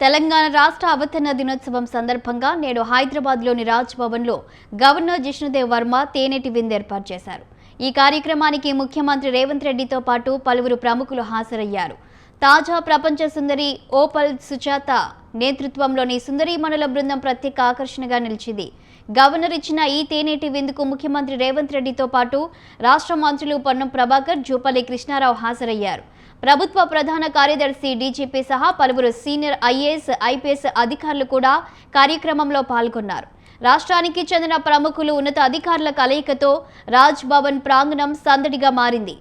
తెలంగాణ రాష్ట్ర అవతరణ దినోత్సవం సందర్భంగా నేడు హైదరాబాద్లోని రాజ్ భవన్లో గవర్నర్ జిష్ణుదేవ్ వర్మ తేనెటి విందు ఏర్పాటు చేశారు. ఈ కార్యక్రమానికి ముఖ్యమంత్రి రేవంత్ రెడ్డితో పాటు పలువురు ప్రముఖులు హాజరయ్యారు. తాజా ప్రపంచ సుందరి ఓపల్ సుజాత నేతృత్వంలోని సుందరీమణుల బృందం ప్రత్యేక ఆకర్షణగా నిలిచింది. గవర్నర్ ఇచ్చిన ఈ తేనెటి విందుకు ముఖ్యమంత్రి రేవంత్ రెడ్డితో పాటు రాష్ట్ర మంత్రులు పొన్నం ప్రభాకర్, జూపల్లి కృష్ణారావు హాజరయ్యారు. ప్రభుత్వ ప్రధాన కార్యదర్శి, డీజీపీ సహా పలువురు సీనియర్ ఐఏఎస్, ఐపీఎస్ అధికారులు కూడా కార్యక్రమంలో పాల్గొన్నారు. రాష్ట్రానికి చెందిన ప్రముఖులు, ఉన్నత అధికారుల కలయికతో రాజ్ భవన్ ప్రాంగణం సందడిగా మారింది.